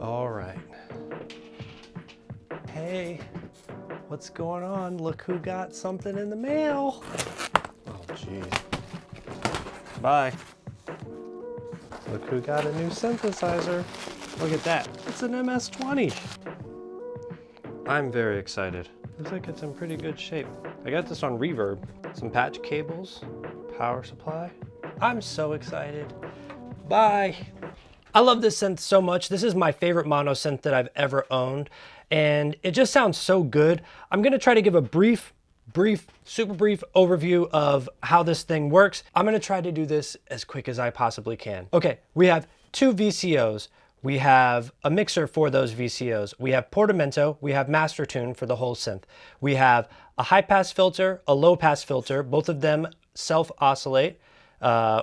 All right. Hey, what's going on? Look who got something in the mail. Oh, jeez. Bye. Look who got a new synthesizer. Look at that. It's an MS20. I'm very excited. Looks like it's in pretty good shape. I got this on Reverb. Some patch cables, power supply. I'm so excited. Bye. I love this synth so much. This is my favorite mono synth that I've ever owned, and it just sounds so good. I'm gonna try to give a super brief overview of how this thing works. I'm gonna try to do this as quick as I possibly can. Okay, we have two VCOs. We have a mixer for those VCOs. We have portamento, we have master tune for the whole synth. We have a high pass filter, a low pass filter, both of them self oscillate.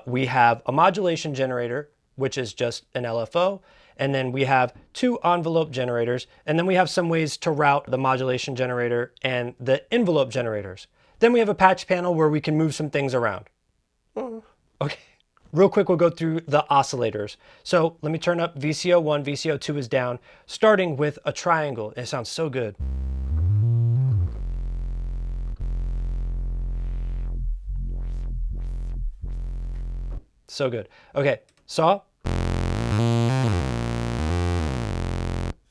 We have a modulation generator, which is just an LFO. And then we have two envelope generators. And then we have some ways to route the modulation generator and the envelope generators. Then we have a patch panel where we can move some things around. Okay. Real quick, we'll go through the oscillators. So let me turn up VCO1, VCO2 is down, starting with a triangle. It sounds so good. So good. Okay, saw.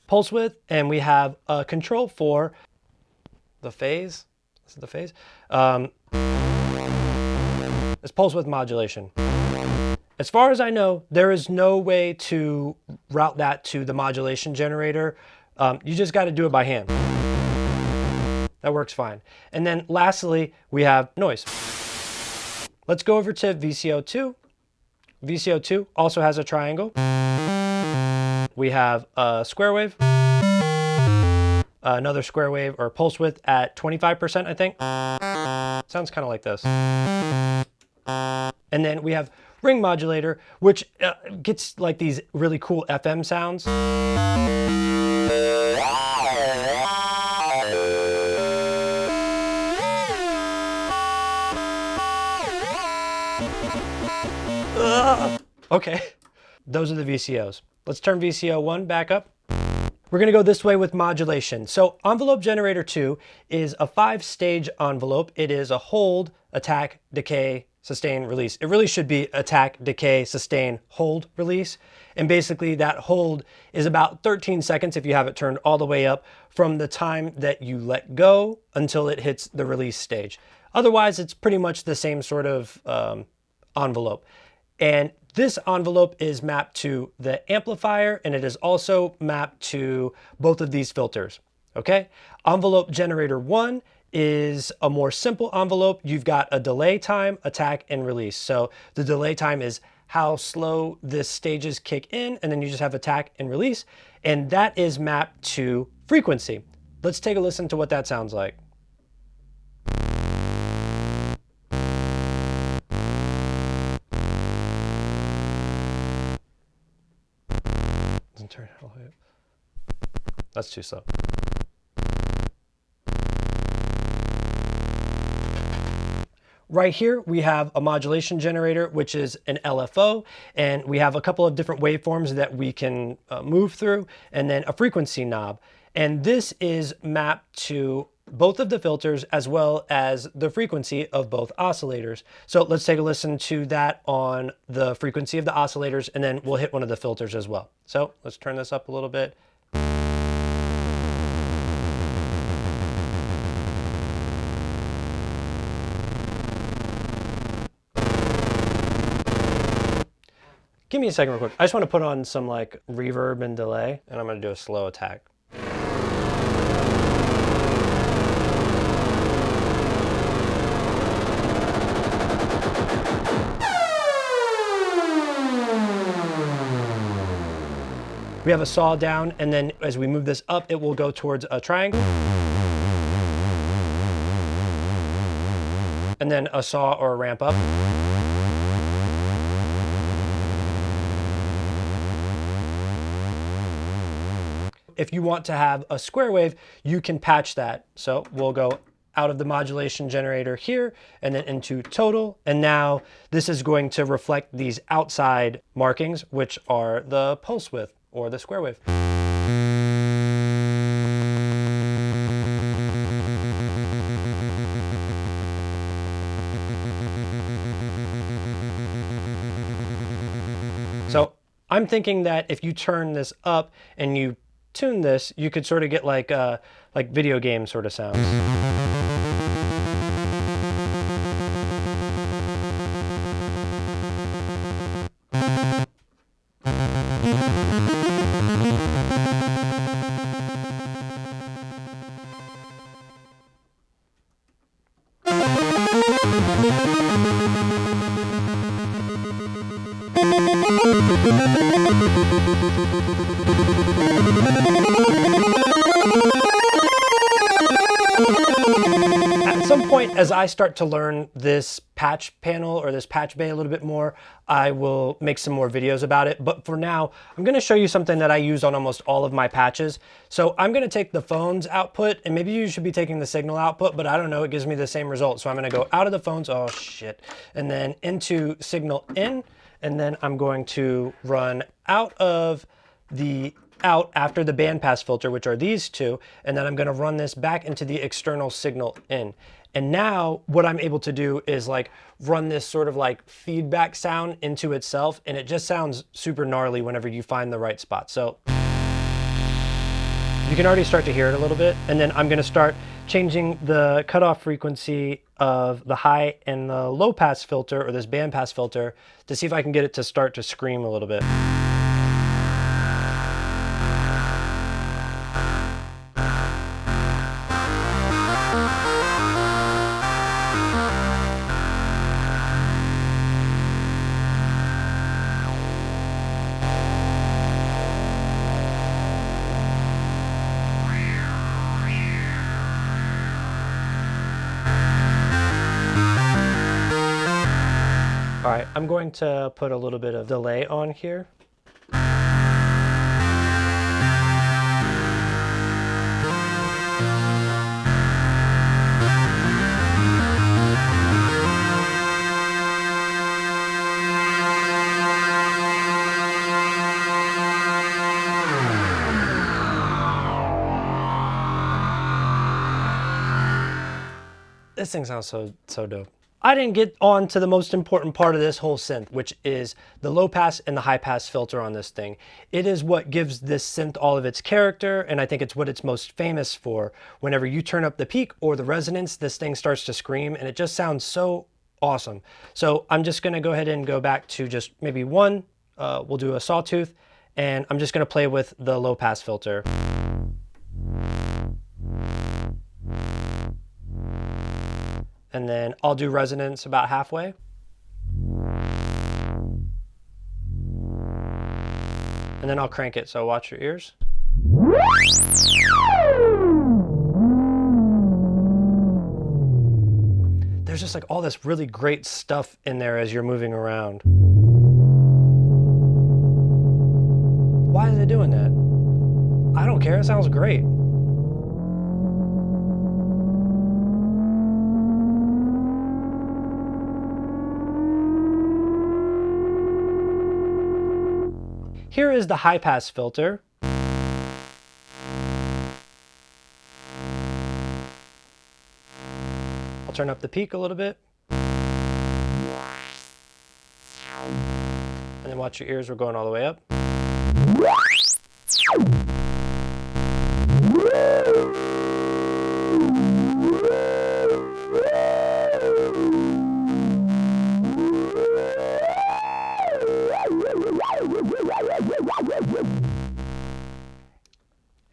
Pulse width, and we have a control for the phase. This is the phase. It's pulse width modulation. As far as I know, there is no way to route that to the modulation generator. You just got to do it by hand. That works fine. And then lastly, we have noise. Let's go over to VCO2. VCO2 also has a triangle. We have a square wave, another square wave or pulse width at 25%, I think. Sounds kind of like this. And then we have ring modulator, which gets like these really cool FM sounds. Okay, those are the VCOs. Let's turn VCO1 back up. We're gonna go this way with modulation. So envelope generator 2 is a 5-stage envelope. It is a hold, attack, decay, sustain, release. It really should be attack, decay, sustain, hold, release. And basically that hold is about 13 seconds if you have it turned all the way up from the time that you let go until it hits the release stage. Otherwise, it's pretty much the same sort of envelope. And this envelope is mapped to the amplifier, and it is also mapped to both of these filters, okay? Envelope generator 1 is a more simple envelope. You've got a delay time, attack, and release. So the delay time is how slow the stages kick in, and then you just have attack and release, and that is mapped to frequency. Let's take a listen to what that sounds like. Turn it all the way up. That's too slow. Right here, we have a modulation generator, which is an LFO, and we have a couple of different waveforms that we can move through, and then a frequency knob. And this is mapped to both of the filters as well as the frequency of both oscillators. So let's take a listen to that on the frequency of the oscillators, and then we'll hit one of the filters as well. So let's turn this up a little bit. Give me a second real quick. I just want to put on some like reverb and delay, and I'm going to do a slow attack. We have a saw down, and then as we move this up, it will go towards a triangle. And then a saw or a ramp up. If you want to have a square wave, you can patch that. So we'll go out of the modulation generator here and then into total. And now this is going to reflect these outside markings, which are the pulse width. or the square wave. So I'm thinking that if you turn this up and you tune this, you could sort of get like video game sort of sounds. At some point, as I start to learn this patch panel or this patch bay a little bit more, I will make some more videos about it. But for now, I'm going to show you something that I use on almost all of my patches. So I'm going to take the phone's output, and maybe you should be taking the signal output, but I don't know, it gives me the same result. So I'm going to go out of the phones, oh shit, and then into signal in, and then I'm going to run out of the out after the bandpass filter, which are these two, and then I'm going to run this back into the external signal in. And now what I'm able to do is like run this sort of like feedback sound into itself, and it just sounds super gnarly whenever you find the right spot. So you can already start to hear it a little bit, and then I'm going to start changing the cutoff frequency of the high and the low pass filter, or this bandpass filter, to see if I can get it to start to scream a little bit. All right, I'm going to put a little bit of delay on here. This thing sounds so dope. I didn't get on to the most important part of this whole synth, which is the low pass and the high pass filter on this thing. It is what gives this synth all of its character, and I think it's what it's most famous for. Whenever you turn up the peak or the resonance, this thing starts to scream, and it just sounds so awesome. So I'm just gonna go ahead and go back to just maybe one. We'll do a sawtooth, and I'm just gonna play with the low pass filter. And then I'll do resonance about halfway. And then I'll crank it, so watch your ears. There's just like all this really great stuff in there as you're moving around. Why is it doing that? I don't care, it sounds great. Here is the high pass filter. I'll turn up the peak a little bit. And then watch your ears, we're going all the way up.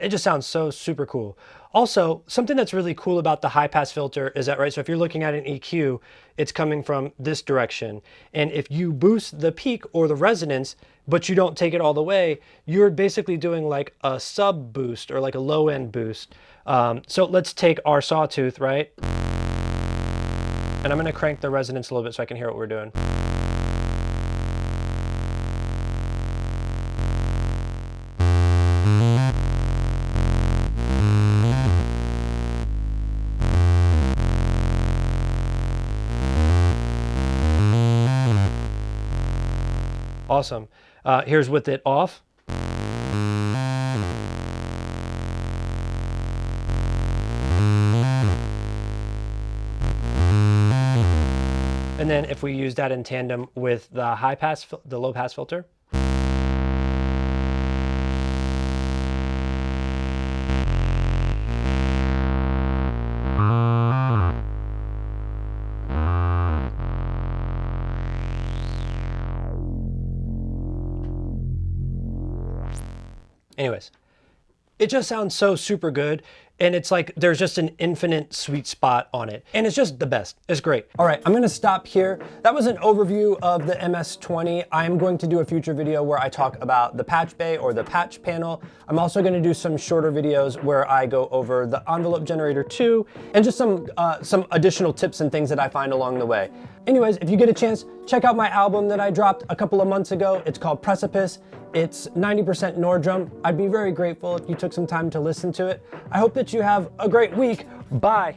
It just sounds so super cool. Also, something that's really cool about the high pass filter is that, right, so if you're looking at an EQ, it's coming from this direction. And if you boost the peak or the resonance, but you don't take it all the way, you're basically doing like a sub boost or like a low end boost. So let's take our sawtooth, right? And I'm gonna crank the resonance a little bit so I can hear what we're doing. Awesome. Here's with it off. if we use that in tandem with the the low pass filter. Anyways, it just sounds so super good, and it's like there's just an infinite sweet spot on it, and it's just the best. It's great. All right, I'm gonna stop here. That was an overview of the MS20. I'm going to do a future video where I talk about the patch bay or the patch panel. I'm also gonna do some shorter videos where I go over the envelope generator 2 and just some additional tips and things that I find along the way. Anyways, if you get a chance, check out my album that I dropped a couple of months ago. It's called Precipice. It's 90% Nordrum. I'd be very grateful if you took some time to listen to it. I hope that you have a great week. Bye.